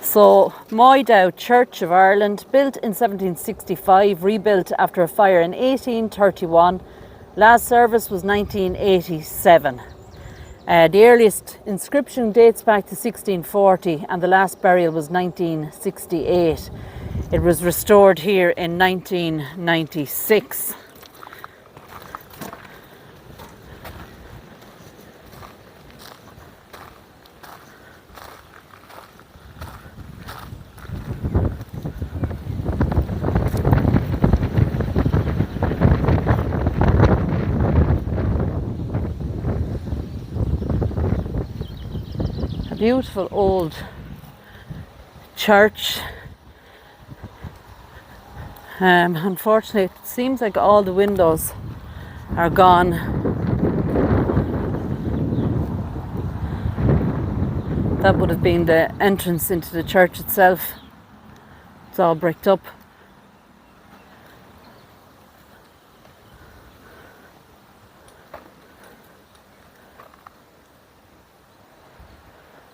So, Moydow Church of Ireland, built in 1765, rebuilt after a fire in 1831. Last service was 1987. The earliest inscription dates back to 1640 and the last burial was 1968. It was restored here in 1996. Beautiful old church. Unfortunately, it seems like all the windows are gone. That would have been the entrance into the church itself. It's all bricked up.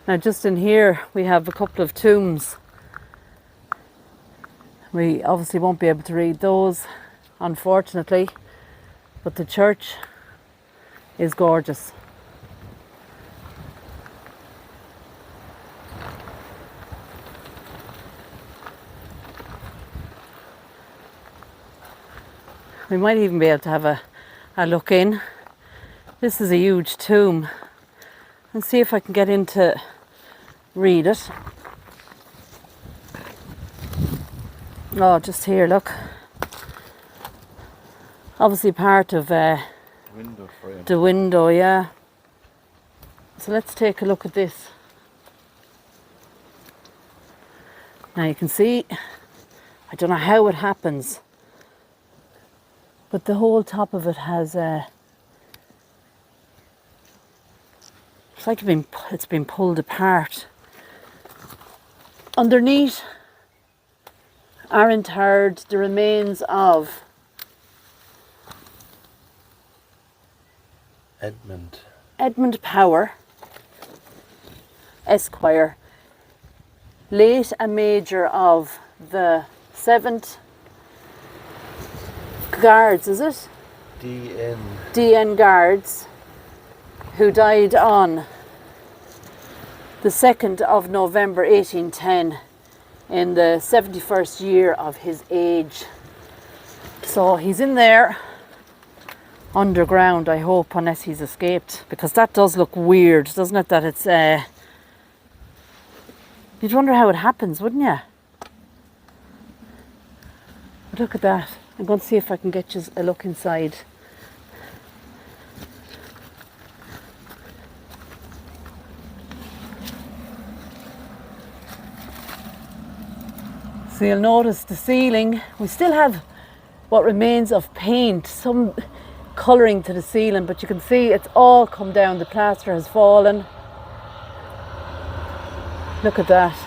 Now just in here we have a couple of tombs. We obviously won't be able to read those, unfortunately, but the church is gorgeous. We might even be able to have a look in. This is a huge tomb. And see if I can get in to read it. Oh, just here, look. Obviously part of window frame. The window, yeah. So let's take a look at this. Now you can see, I don't know how it happens, but the whole top of it has it's like it's been pulled apart. Underneath are interred the remains of Edmund Power, Esquire, late a major of the 7th Guards, is it? DN Guards, who died on the 2nd of November 1810 in the 71st year of his age. So he's in there underground, I hope, unless he's escaped, because that does look weird, doesn't it? That it's you'd wonder how it happens, wouldn't you? But look at that. I'm going to see if I can get you a look inside. So you'll notice the ceiling, we still have what remains of paint, some colouring to the ceiling, but you can see it's all come down, the plaster has fallen. Look at that.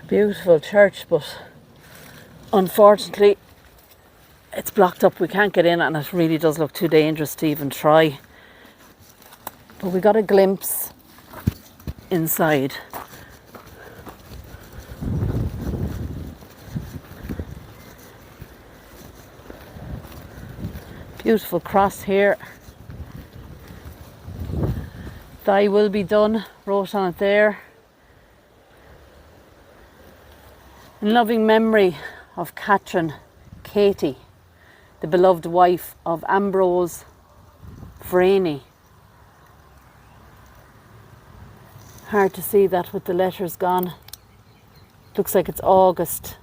Beautiful church, but unfortunately it's blocked up. We can't get in and it really does look too dangerous to even try. But we got a glimpse inside. Beautiful cross here. Thy will be done, wrote on it there. In loving memory of Catherine Katie, the beloved wife of Ambrose Franey. Hard to see that with the letters gone. Looks like it's August,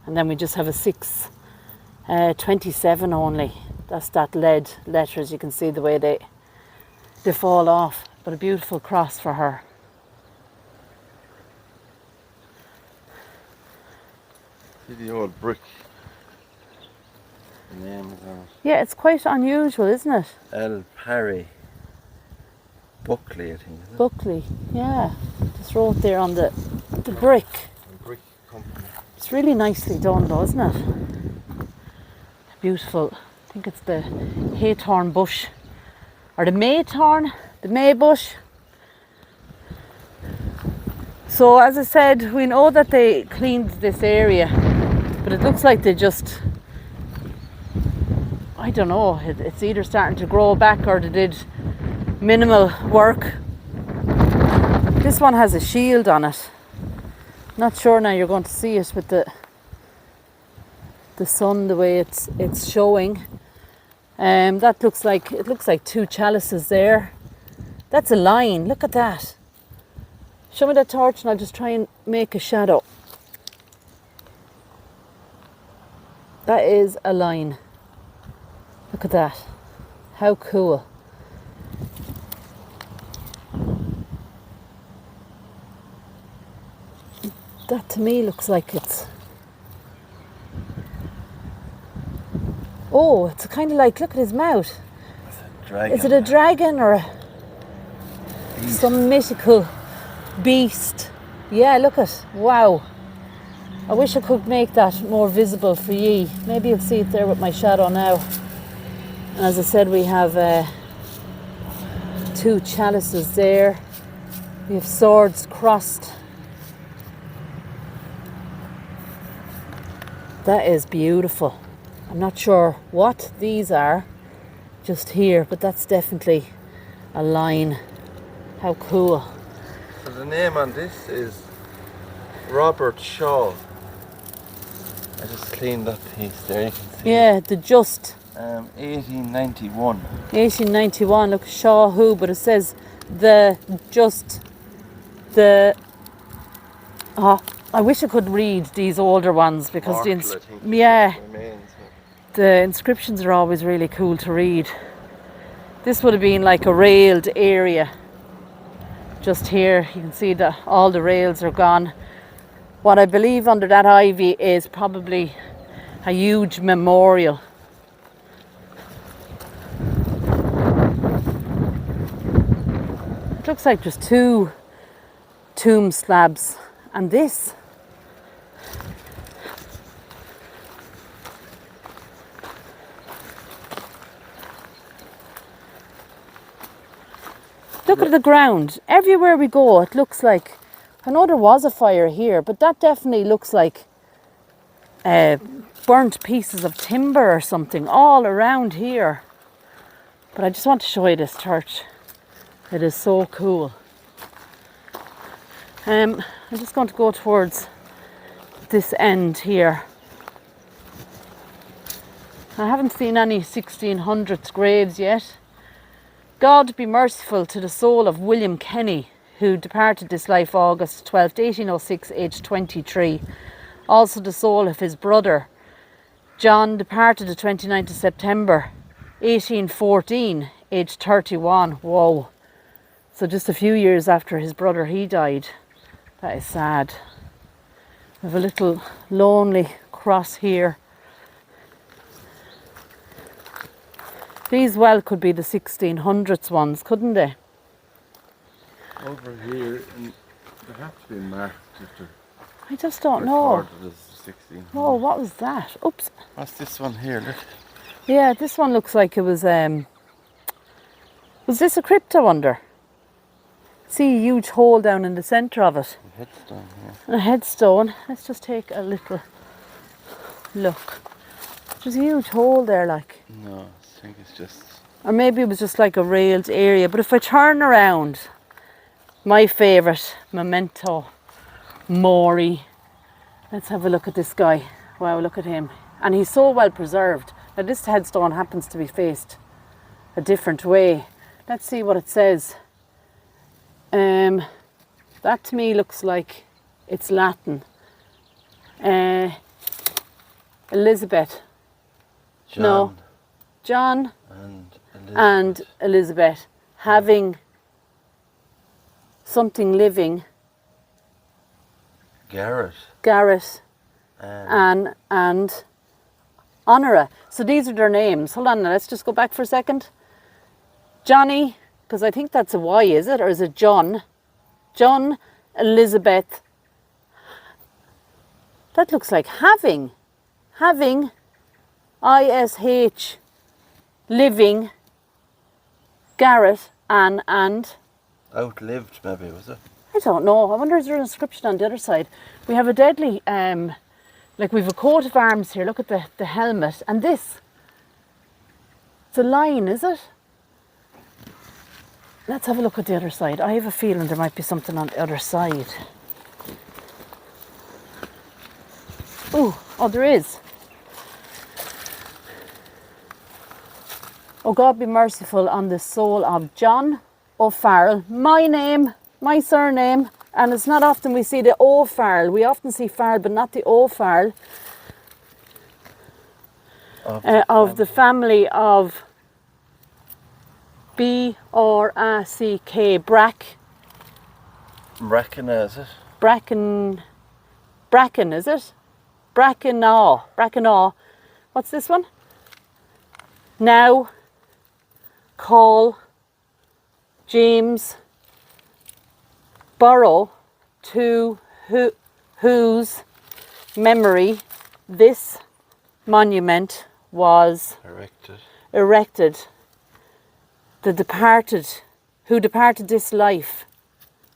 and then we just have a 6/27 only. That's that lead letters. You can see the way they fall off, but a beautiful cross for her. See the old brick The name is on it. Yeah, it's quite unusual, isn't it? El Parry. Buckley, I think. Is it? Buckley, yeah. Just wrote there on the brick. A brick company. It's really nicely done though, isn't it? Beautiful. I think it's the haythorn bush. Or the maythorn, the maybush. So as I said, we know that they cleaned this area, but it looks like they just, I don't know, it's either starting to grow back or they did minimal work. This one has a shield on it. Not sure now you're going to see it with the sun, the way it's showing. That looks like, it looks like two chalices there. That's a line, look at that. Show me that torch and I'll just try and make a shadow. That is a line. Look at that. How cool. That to me looks like it's... Oh, it's kind of like, look at his mouth. It's a dragon. Is it a dragon or some mythical beast? Yeah, look at, wow. I wish I could make that more visible for ye. Maybe you'll see it there with my shadow now. And as I said, we have two chalices there. We have swords crossed. That is beautiful. I'm not sure what these are just here, but that's definitely a line. How cool. So the name on this is Robert Shaw. I just cleaned that piece there, you can see. Yeah, the just. 1891. 1891, look, Shaw who, but it says the just, the... Oh, I wish I could read these older ones because Mortal, the I think yeah, remains. the inscriptions are always really cool to read. This would have been like a railed area. Just here, you can see that all the rails are gone. What I believe under that ivy is probably a huge memorial. It looks like just two tomb slabs, and this. Look at the ground. Everywhere we go, it looks like, I know there was a fire here, but that definitely looks like burnt pieces of timber or something all around here. But I just want to show you this church. It is so cool. I'm just going to go towards this end here. I haven't seen any 1600s graves yet. God be merciful to the soul of William Kenny, who departed this life August 12th, 1806, aged 23. Also the soul of his brother, John, departed the 29th of September, 1814, aged 31. Whoa. So just a few years after his brother, he died. That is sad. We have a little lonely cross here. These well could be the 1600s ones, couldn't they? Over here, they have to be marked if they're I just don't know. recorded as 1600. Oh, what was that? Oops. What's this one here? Look. Yeah, this one looks like it was this a crypt, I wonder? See a huge hole down in the centre of it. A headstone here. And a headstone. Let's just take a little look. There's a huge hole there, like. No, I think it's just... Or maybe it was just like a railed area. But if I turn around, my favourite, Memento Mori. Let's have a look at this guy. Wow, look at him. And he's so well preserved. Now this headstone happens to be faced a different way. Let's see what it says. That to me looks like it's Latin. Elizabeth. John No. John and and Elizabeth having something living. Garrett Garrett and and Honora. So these are their names. Hold on now, let's just go back for a second. Johnny, because I think that's a Y, is it? Or is it John? John, Elizabeth. That looks like having. Having, ISH, living, Garrett, Anne, and... Outlived, maybe, was it? I don't know. I wonder is there an inscription on the other side? We have a deadly, like we've a coat of arms here. Look at the helmet. And this, it's a line, is it? Let's have a look at the other side. I have a feeling there might be something on the other side. Ooh, oh, there is. Oh, God be merciful on the soul of John O'Farrell. My name, my surname, and it's not often we see the O'Farrell. We often see Farrell, but not the O'Farrell. Of the family of B-R-A-C-K, Bracken, is it? Bracken, is it? Brackenaw. What's this one? Now, Call, James, Borough, to whose memory this monument was erected. The departed, who departed this life,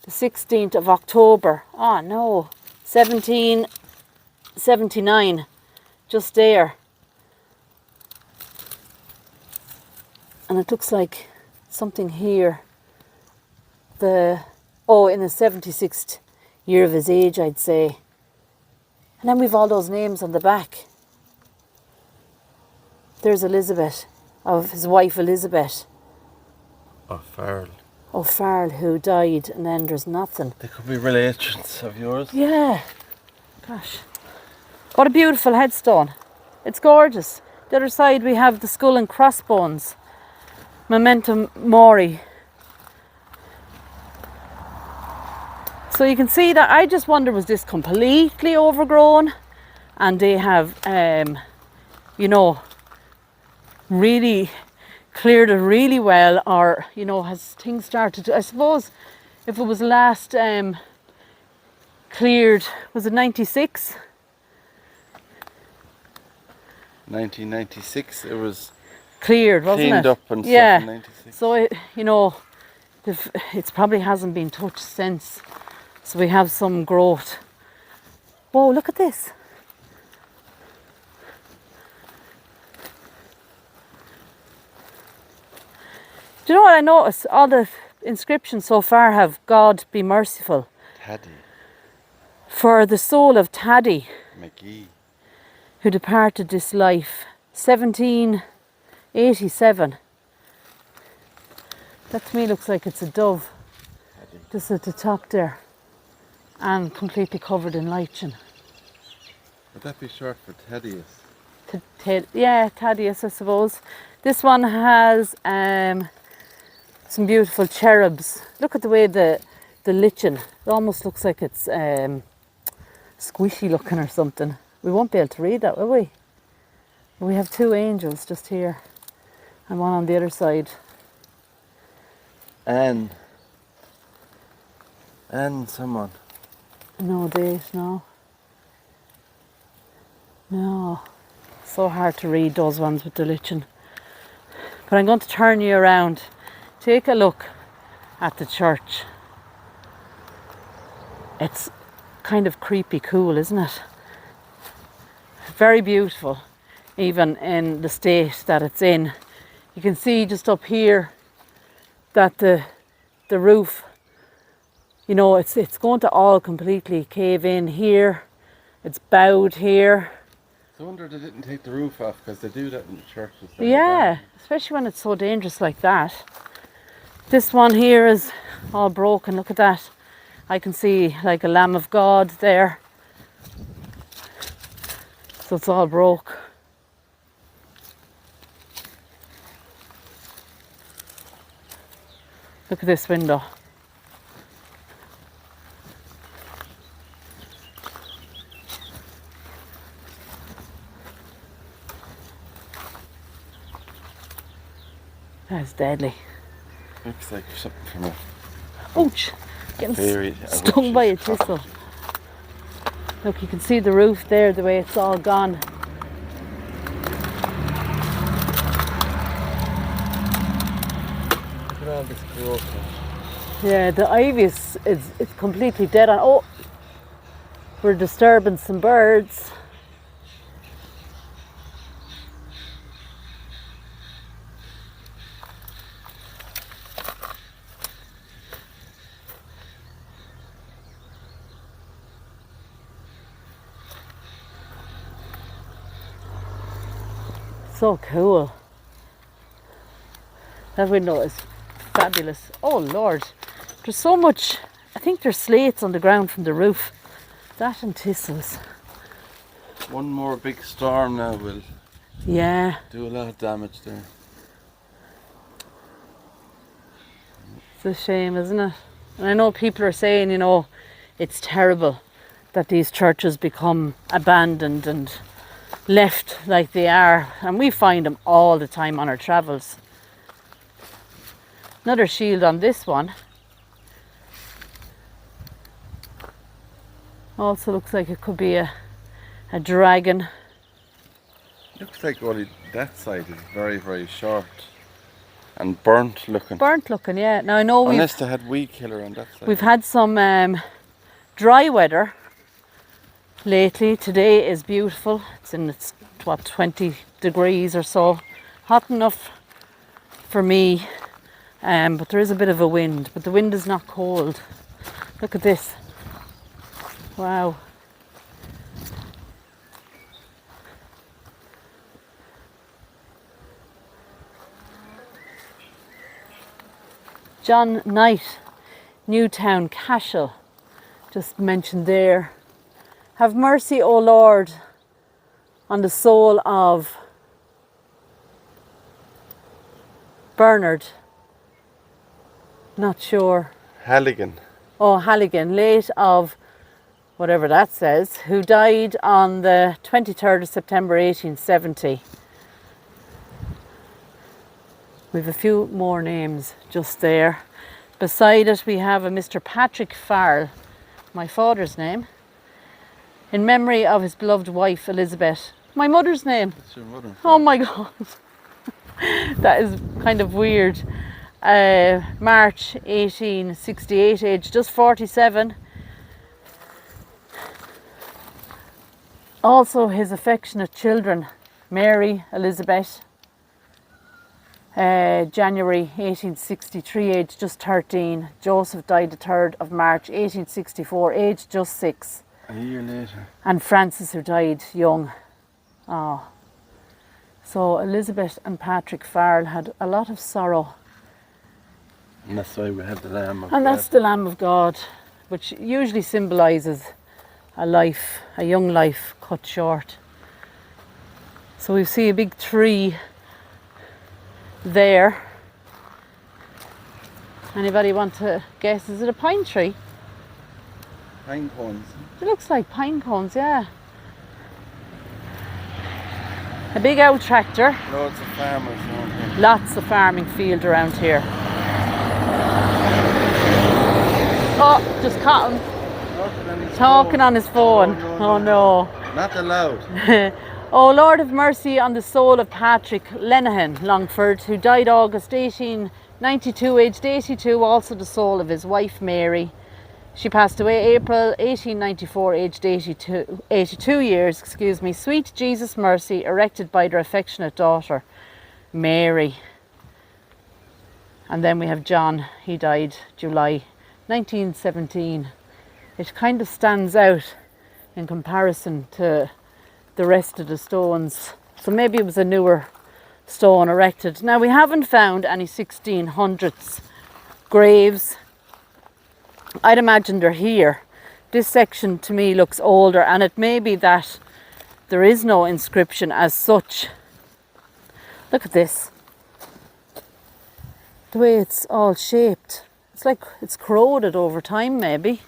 the 16th of October, 1779, just there. And it looks like something here. In the 76th year of his age, I'd say. And then we've all those names on the back. There's Elizabeth, of his wife Elizabeth. O'Farrell, who died, and then there's nothing. They could be relations of yours. Yeah. Gosh. What a beautiful headstone. It's gorgeous. The other side we have the skull and crossbones. Memento Mori. So you can see that. I just wonder, was this completely overgrown? And they have, really cleared it really well, or has things started to, I suppose if it was last cleared, was it 96? 1996 it was cleared, wasn't cleaned it? up and yeah. stuff in 96. So it probably hasn't been touched since, so we have some growth. Whoa, look at this. Do you know what I noticed? All the inscriptions so far have God be merciful. Taddy. For the soul of Taddy McGee. Who departed this life. 1787. That to me looks like it's a dove. Taddy. Just at the top there. And completely covered in lichen. Would that be short for Thaddeus? Yeah, Thaddeus, I suppose. This one has some beautiful cherubs. Look at the way the lichen, it almost looks like it's squishy looking or something. We won't be able to read that, will we? We have two angels just here and one on the other side. And someone. No date, no. No. So hard to read those ones with the lichen. But I'm going to turn you around. Take a look at the church. It's kind of creepy cool, isn't it? Very beautiful, even in the state that it's in. You can see just up here that the roof, it's going to all completely cave in here. It's bowed here. I wonder they didn't take the roof off, because they do that in the churches. Yeah, especially when it's so dangerous like that. This one here is all broken. Look at that. I can see like a Lamb of God there. So it's all broke. Look at this window. That's deadly. Looks like something from a Ouch! Getting fairy. stung by a thistle. Look, you can see the roof there, the way it's all gone. Look at all this growth. Yeah, the ivy is it's completely dead on. Oh, we're disturbing some birds. So cool. That window is fabulous. Oh Lord, there's so much. I think there's slates on the ground from the roof. That and thistles. One more big storm now will do a lot of damage there. It's a shame, isn't it? And I know people are saying, you know, it's terrible that these churches become abandoned and left like they are, and we find them all the time on our travels. Another shield on this one. Also looks like it could be a dragon. Looks like only that side is very, very short and burnt looking. Burnt looking, yeah. Now I know unless they had weed killer on that side. we've had some dry weather lately. Today is beautiful. It's what, 20 degrees or so. Hot enough for me. But there is a bit of a wind, but the wind is not cold. Look at this. Wow. John Knight, Newtown Cashel, just mentioned there. Have mercy, O Lord, on the soul of Bernard. Not sure. Halligan. Oh, Halligan, late of whatever that says, who died on the 23rd of September 1870. We've a few more names just there. Beside it we have a Mr. Patrick Farrell, my father's name, in memory of his beloved wife Elizabeth. My mother's name. That's your mother. Oh my God. That is kind of weird. March 1868, aged just 47. Also his affectionate children, Mary, Elizabeth, January 1863, aged just 13. Joseph died the 3rd of March 1864, aged just 6. A year later. And Francis, who died young. Oh. So Elizabeth and Patrick Farrell had a lot of sorrow. And that's why we have the Lamb of God. And that's the Lamb of God, which usually symbolises a life, a young life cut short. So we see a big tree there. Anybody want to guess? Is it a pine tree? Pine cones. It looks like pine cones, yeah. A big old tractor. Loads of farmers around here. Lots of farming field around here. Oh, just caught him talking on his phone. Oh no. Not allowed. Oh Lord, have mercy on the soul of Patrick Lenihan Longford, who died August 1892, aged 82. Also the soul of his wife Mary. She passed away April 1894, aged 82 years. Sweet Jesus mercy, erected by their affectionate daughter Mary. And then we have John. He died July 1917. It kind of stands out in comparison to the rest of the stones. So maybe it was a newer stone erected. Now we haven't found any 1600s graves. I'd imagine they're here. This section to me looks older, and it may be that there is no inscription as such. Look at this. The way it's all shaped. It's like it's corroded over time maybe.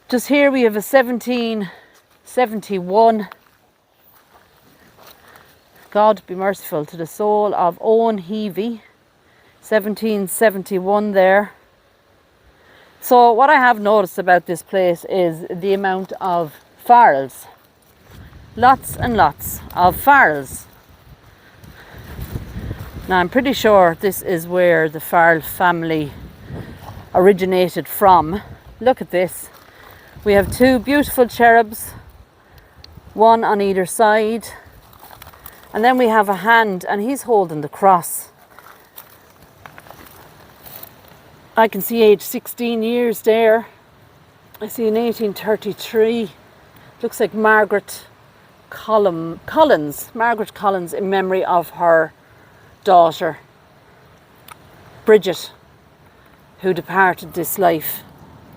Just here we have a 1771. God be merciful to the soul of Owen Heavey, 1771 there. So what I have noticed about this place is the amount of farrels. Lots and lots of farrels. Now I'm pretty sure this is where the Farrell family originated from. Look at this. We have two beautiful cherubs, one on either side. And then we have a hand, and he's holding the cross. I can see age 16 years there. I see in 1833. Looks like Margaret Collins. Margaret Collins in memory of her daughter, Bridget, who departed this life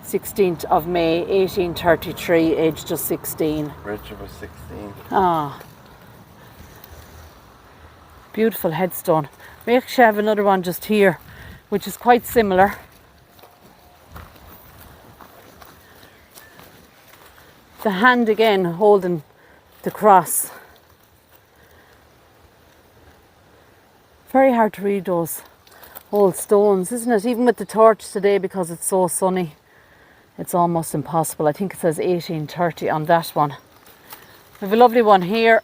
16th of May 1833, aged just 16. Bridget was 16. Ah. Beautiful headstone. We actually have another one just here, which is quite similar. The hand again holding the cross. Very hard to read those old stones, isn't it? Even with the torch today, because it's so sunny, it's almost impossible. I think it says 1830 on that one. We have a lovely one here.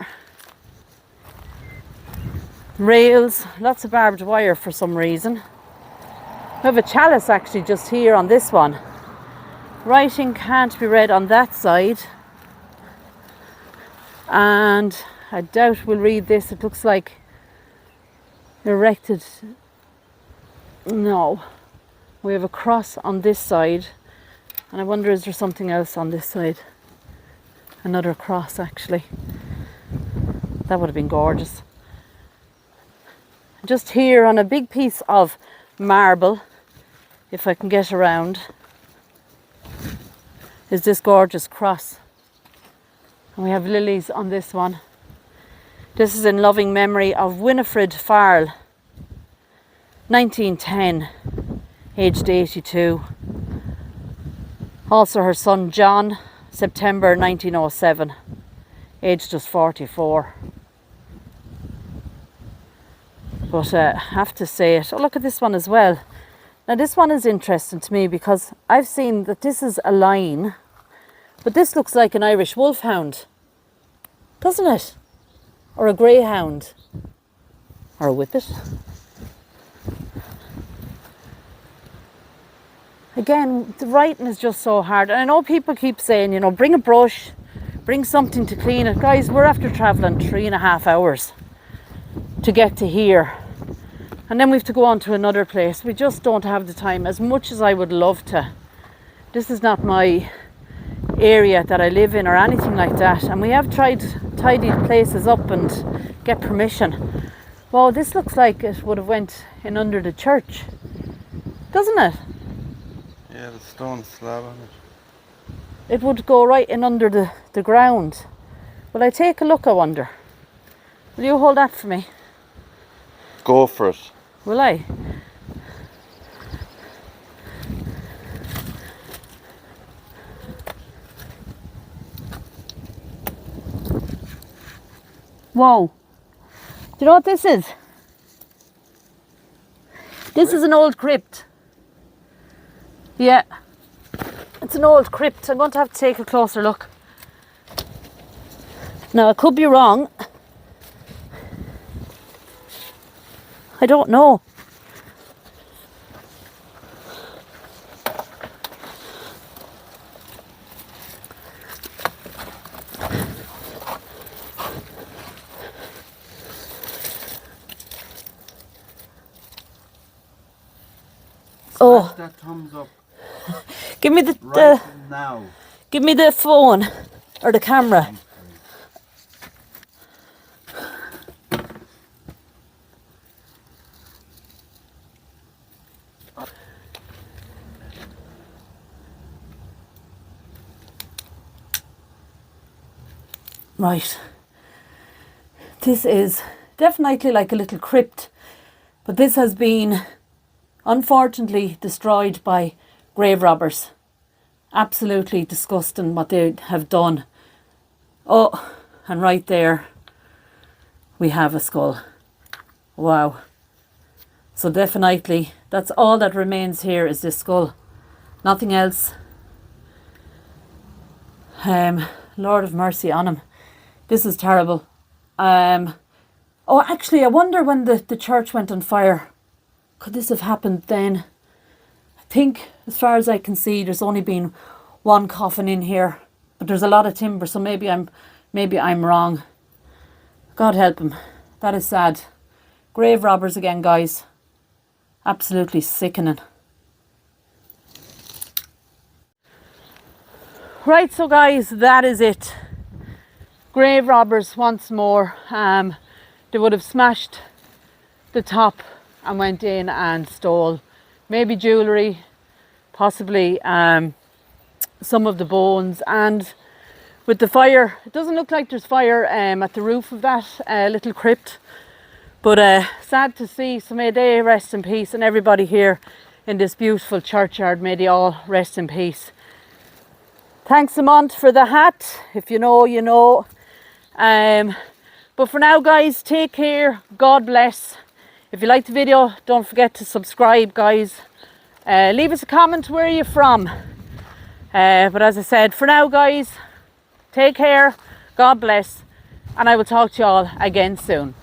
Rails, lots of barbed wire for some reason. We have a chalice actually just here on this one. Writing can't be read on that side. And I doubt we'll read this. It looks like erected. No. We have a cross on this side. And I wonder, is there something else on this side? Another cross actually. That would have been gorgeous. Just here on a big piece of marble, if I can get around, is this gorgeous cross. And we have lilies on this one. This is in loving memory of Winifred Farrell, 1910, aged 82. Also her son John, September 1907, aged just 44. But I have to say it. Oh, look at this one as well. Now this one is interesting to me because I've seen that this is a line, but this looks like an Irish wolfhound, doesn't it? Or a greyhound, or a whippet. Again, the writing is just so hard. And I know people keep saying, you know, bring a brush, bring something to clean it. Guys, we're after travelling 3.5 hours to get to here. And then we have to go on to another place. We just don't have the time, as much as I would love to. This is not my area that I live in or anything like that. And we have tried to tidy places up and get permission. Wow, this looks like it would have went in under the church, doesn't it? Yeah, the stone slab on it. It would go right in under the ground. Will I take a look, I wonder? Will you hold that for me? Go for it. Will I? Whoa. Do you know what this is? This is an old crypt. Yeah. It's an old crypt. I'm going to have to take a closer look. Now, I could be wrong. I don't know. Oh, that thumbs up give me the right now. give me the phone or the camera. Right. This is definitely like a little crypt, but this has been unfortunately destroyed by grave robbers. Absolutely disgusting what they have done. Oh, and right there we have a skull. Wow. So definitely, that's all that remains here is this skull. Nothing else. Lord have mercy on him. This is terrible. Oh, actually, I wonder when the church went on fire. Could this have happened then? I think, as far as I can see, there's only been one coffin in here. But there's a lot of timber, so maybe I'm wrong. God help him. That is sad. Grave robbers again, guys. Absolutely sickening. Right, so guys, that is it. Grave robbers once more. They would have smashed the top and went in and stole maybe jewellery, possibly some of the bones. And with the fire, it doesn't look like there's fire at the roof of that little crypt. But sad to see. So may they rest in peace, and everybody here in this beautiful churchyard, may they all rest in peace. Thanks a month for the hat. If you know, you know. But for now, guys, take care. God bless. If you liked the video, don't forget to subscribe, guys. Leave us a comment where you're from. But as I said, for now, guys, take care. God bless. And I will talk to you all again soon.